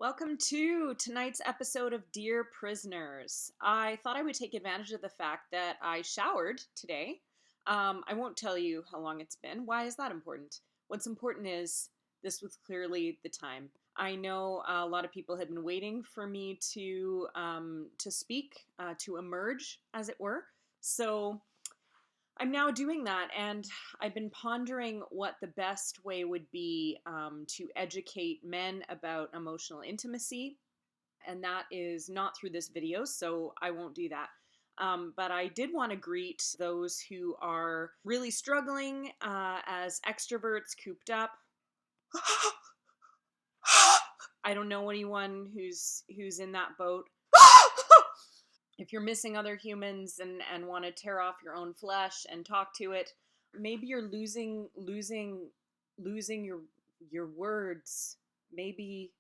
Welcome to tonight's episode of Dear Prisoners. I thought I would take advantage of the fact that I showered today. I won't tell you how long it's been. Why is that important? What's important is this was clearly the time. I know a lot of people had been waiting for me to speak, to emerge, as it were. So I'm now doing that, and I've been pondering what the best way would be to educate men about emotional intimacy, and that is not through this video, so I won't do that. But I did want to greet those who are really struggling as extroverts cooped up. I don't know anyone who's in that boat. If you're missing other humans and want to tear off your own flesh and talk to it, maybe you're losing your words. Maybe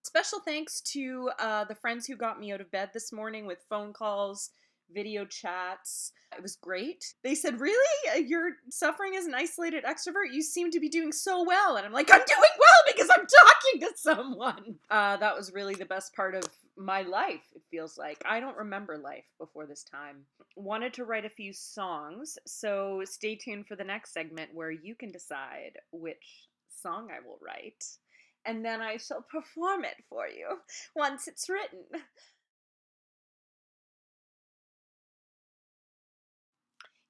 special thanks to the friends who got me out of bed this morning with phone calls, video chats. It was great. They said, "Really? You're suffering as an isolated extrovert? You seem to be doing so well." And I'm like, "I'm doing well because I'm talking to someone." That was really the best part of my life, it feels like. I don't remember life before this time. Wanted to write a few songs, so stay tuned for the next segment where you can decide which song I will write. And then I shall perform it for you once it's written.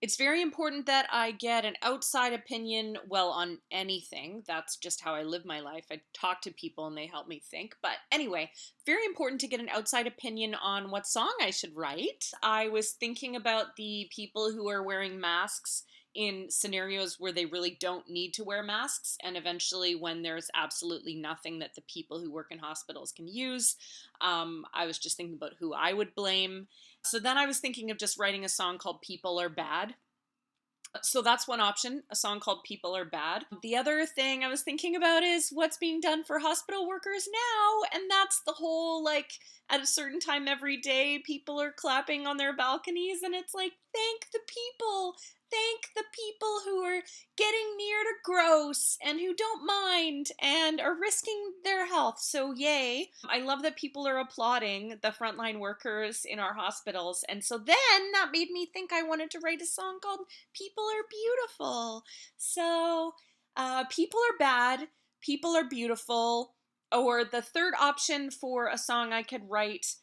It's very important that I get an outside opinion, well, on anything. That's just how I live my life. I talk to people and they help me think. But anyway, very important to get an outside opinion on what song I should write. I was thinking about the people who are wearing masks in scenarios where they really don't need to wear masks, and eventually when there's absolutely nothing that the people who work in hospitals can use. I was just thinking about who I would blame. So then I was thinking of just writing a song called People Are Bad. So that's one option, a song called People Are Bad. The other thing I was thinking about is what's being done for hospital workers now, and that's the whole, like, at a certain time every day, people are clapping on their balconies, and it's like, thank the people who are getting near to gross and who don't mind and are risking their health. So yay. I love that people are applauding the frontline workers in our hospitals. And so then that made me think I wanted to write a song called People Are Beautiful. So people are bad, people are beautiful. Or the third option for a song I could write,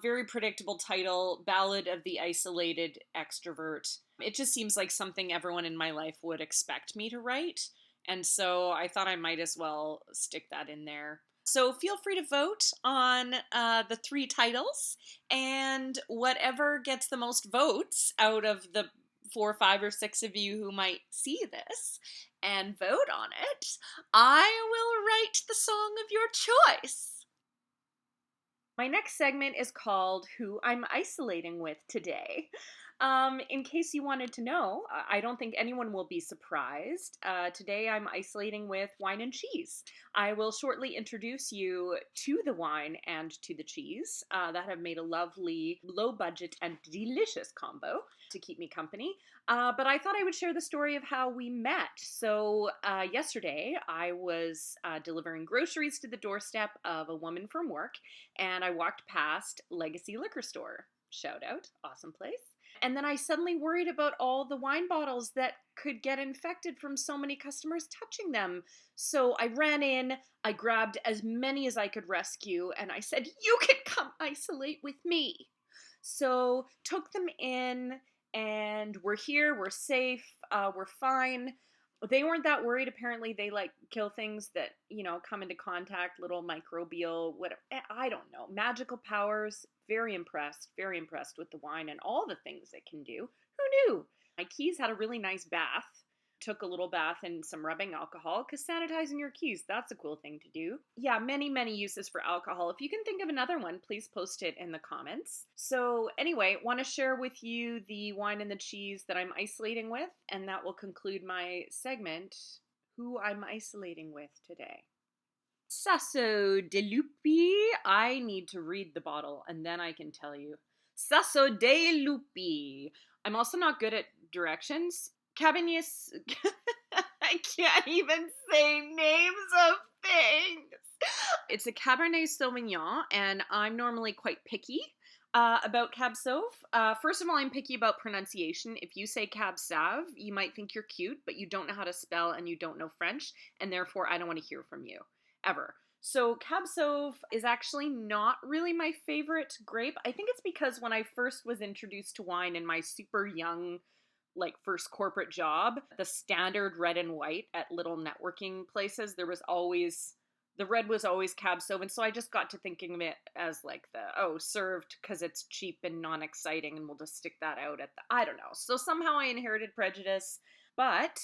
very predictable title, Ballad of the Isolated Extrovert. It just seems like something everyone in my life would expect me to write, and so I thought I might as well stick that in there. So feel free to vote on the three titles, and whatever gets the most votes out of the 4, 5, or 6 of you who might see this and vote on it, I will write the song of your choice. My next segment is called Who I'm Isolating With Today. In case you wanted to know, I don't think anyone will be surprised. Today I'm isolating with wine and cheese. I will shortly introduce you to the wine and to the cheese that have made a lovely, low budget and delicious combo to keep me company. But I thought I would share the story of how we met. So yesterday I was delivering groceries to the doorstep of a woman from work, and I walked past Legacy Liquor Store. Shout out, awesome place. And then I suddenly worried about all the wine bottles that could get infected from so many customers touching them. So I ran in, I grabbed as many as I could rescue, and I said, "You can come isolate with me." So took them in, and we're here, we're safe, we're fine. They weren't that worried. Apparently they like kill things that, come into contact, little microbial, whatever. I don't know. Magical powers. Very impressed with the wine and all the things it can do. Who knew? My keys had a really nice bath. Took a little bath in some rubbing alcohol, because sanitizing your keys, that's a cool thing to do. Yeah, many, many uses for alcohol. If you can think of another one, please post it in the comments. So anyway, want to share with you the wine and the cheese that I'm isolating with, and that will conclude my segment, Who I'm Isolating With Today. Sasso de Lupi. I need to read the bottle and then I can tell you. Sasso de Lupi. I'm also not good at directions. Cabagnes. I can't even say names of things. It's a Cabernet Sauvignon, and I'm normally quite picky about Cab Sauv. First of all, I'm picky about pronunciation. If you say Cab Sauv, you might think you're cute, but you don't know how to spell and you don't know French, and therefore I don't want to hear from you, ever. So Cab Sauv is actually not really my favorite grape. I think it's because when I first was introduced to wine in my super young like first corporate job, the standard red and white at little networking places, there was always the red was always Cab Sauv, and so I just got to thinking of it as like the served because it's cheap and non-exciting, and we'll just stick that out at the I don't know. So somehow I inherited prejudice, but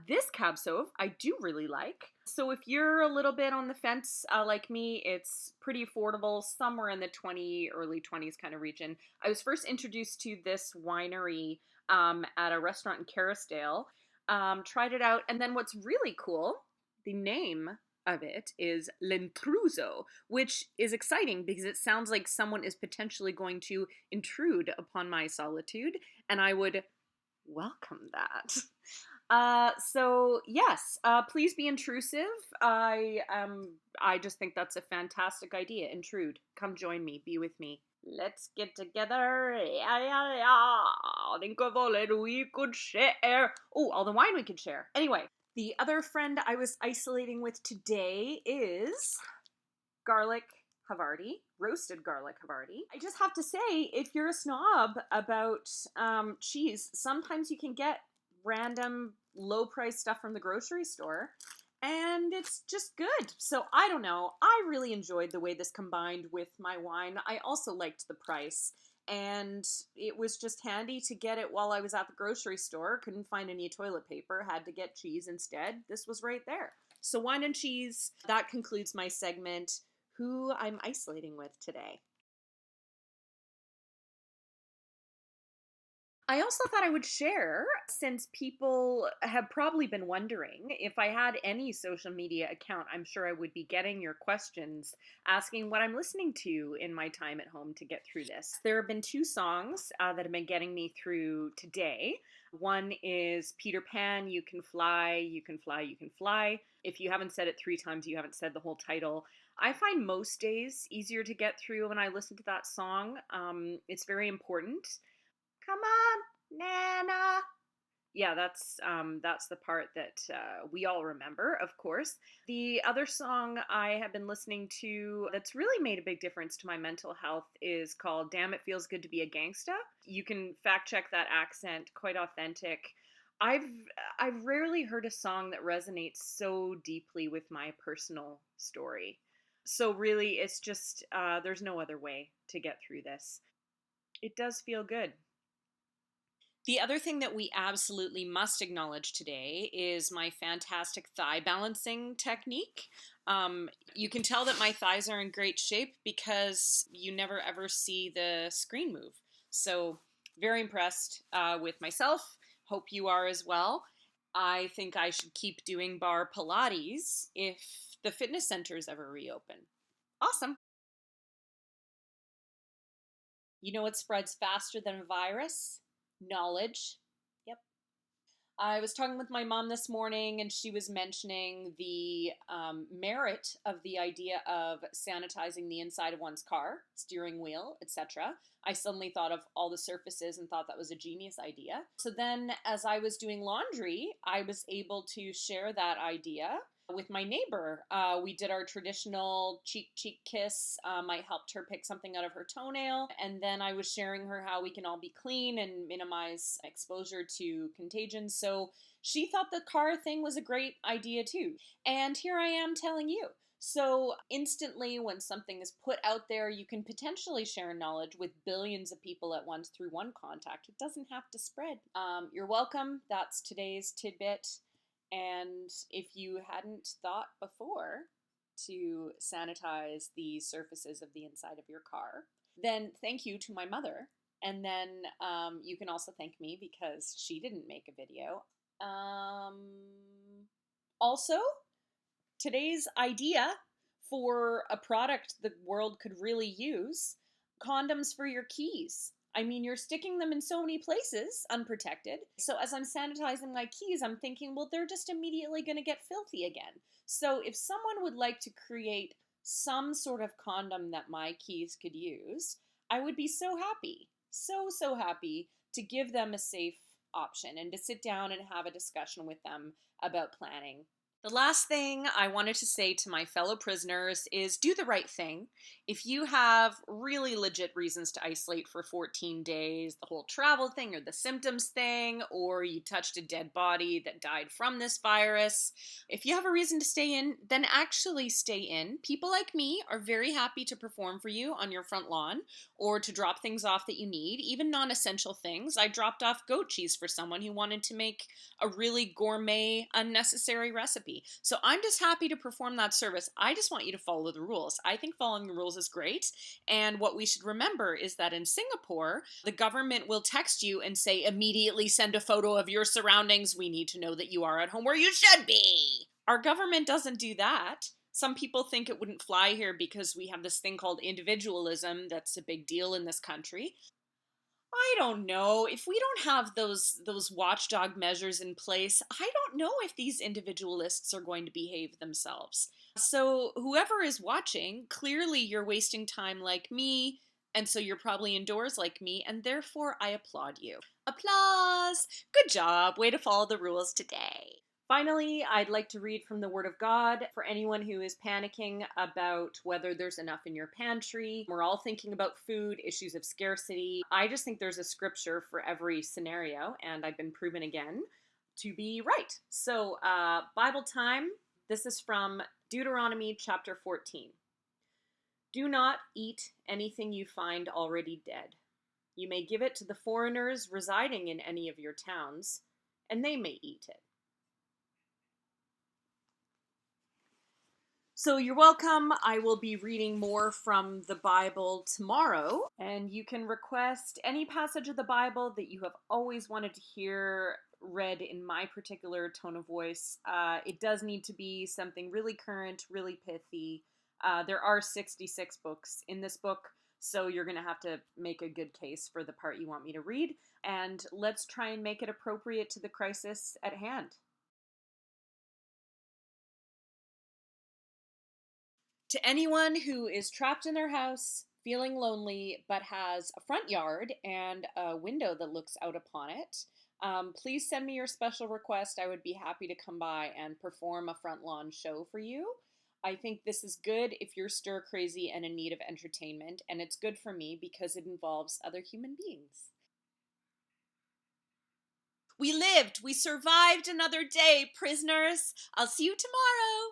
this Cab Sauv I do really like. So if you're a little bit on the fence like me, it's pretty affordable, somewhere in the early 20s kind of region. I was first introduced to this winery at a restaurant in Kerrisdale. Tried it out, and then what's really cool, the name of it is L'Intruso, which is exciting because it sounds like someone is potentially going to intrude upon my solitude, and I would welcome that. So yes, please be intrusive. I just think that's a fantastic idea. Intrude. Come join me. Be with me. Let's get together. Yeah, yeah, yeah. Think of all that we could share. Oh, all the wine we could share. Anyway, the other friend I was isolating with today is garlic Havarti, roasted garlic Havarti. I just have to say, if you're a snob about cheese, sometimes you can get random low price stuff from the grocery store and it's just good. So I don't know. I really enjoyed the way this combined with my wine. I also liked the price, and it was just handy to get it while I was at the grocery store. Couldn't find any toilet paper, had to get cheese instead. This was right there. So wine and cheese, that concludes my segment, who I'm isolating with today. I also thought I would share, since people have probably been wondering, if I had any social media account, I'm sure I would be getting your questions asking what I'm listening to in my time at home to get through this. There have been two songs that have been getting me through today. One is Peter Pan, You Can Fly, You Can Fly, You Can Fly. If you haven't said it 3 times, you haven't said the whole title. I find most days easier to get through when I listen to that song. It's very important. Come on, Nana. Yeah, that's the part that we all remember, of course. The other song I have been listening to that's really made a big difference to my mental health is called "Damn It Feels Good to Be a Gangsta." You can fact check that accent, quite authentic. I've I've rarely heard a song that resonates so deeply with my personal story. So really, it's just there's no other way to get through this. It does feel good. The other thing that we absolutely must acknowledge today is my fantastic thigh balancing technique. You can tell that my thighs are in great shape because you never ever see the screen move. So, very impressed with myself. Hope you are as well. I think I should keep doing bar Pilates if the fitness centers ever reopen. Awesome. You know what spreads faster than a virus? Knowledge. Yep. I was talking with my mom this morning, and she was mentioning the merit of the idea of sanitizing the inside of one's car, steering wheel, etc. I suddenly thought of all the surfaces and thought that was a genius idea. So then, as I was doing laundry, I was able to share that idea with my neighbor. We did our traditional cheek kiss. I helped her pick something out of her toenail, and then I was sharing her how we can all be clean and minimize exposure to contagion. So she thought the car thing was a great idea too. And here I am telling you. So instantly, when something is put out there, you can potentially share knowledge with billions of people at once through one contact. It doesn't have to spread. You're welcome. That's today's tidbit. And if you hadn't thought before to sanitize the surfaces of the inside of your car, then thank you to my mother. And then you can also thank me because she didn't make a video. Also, today's idea for a product the world could really use: condoms for your keys. I mean, you're sticking them in so many places unprotected. So as I'm sanitizing my keys, I'm thinking, well, they're just immediately going to get filthy again. So if someone would like to create some sort of condom that my keys could use, I would be so happy, so happy to give them a safe option and to sit down and have a discussion with them about planning. The last thing I wanted to say to my fellow prisoners is do the right thing. If you have really legit reasons to isolate for 14 days, the whole travel thing or the symptoms thing, or you touched a dead body that died from this virus, if you have a reason to stay in, then actually stay in. People like me are very happy to perform for you on your front lawn or to drop things off that you need, even non-essential things. I dropped off goat cheese for someone who wanted to make a really gourmet, unnecessary recipe. So I'm just happy to perform that service. I just want you to follow the rules. I think following the rules is great. And what we should remember is that in Singapore, the government will text you and say, immediately send a photo of your surroundings. We need to know that you are at home where you should be. Our government doesn't do that. Some people think it wouldn't fly here because we have this thing called individualism that's a big deal in this country. I don't know. If we don't have those watchdog measures in place, I don't know if these individualists are going to behave themselves. So whoever is watching, clearly you're wasting time like me, and so you're probably indoors like me, and therefore I applaud you. Applause! Good job. Way to follow the rules today. Finally, I'd like to read from the Word of God for anyone who is panicking about whether there's enough in your pantry. We're all thinking about food, issues of scarcity. I just think there's a scripture for every scenario, and I've been proven again to be right. So, Bible time. This is from Deuteronomy chapter 14. Do not eat anything you find already dead. You may give it to the foreigners residing in any of your towns, and they may eat it. So you're welcome. I will be reading more from the Bible tomorrow, and you can request any passage of the Bible that you have always wanted to hear read in my particular tone of voice. It does need to be something really current, really pithy. There are 66 books in this book, so you're going to have to make a good case for the part you want me to read, and let's try and make it appropriate to the crisis at hand. To anyone who is trapped in their house, feeling lonely, but has a front yard and a window that looks out upon it, please send me your special request. I would be happy to come by and perform a front lawn show for you. I think this is good if you're stir crazy and in need of entertainment, and it's good for me because it involves other human beings. We lived, we survived another day, prisoners. I'll see you tomorrow.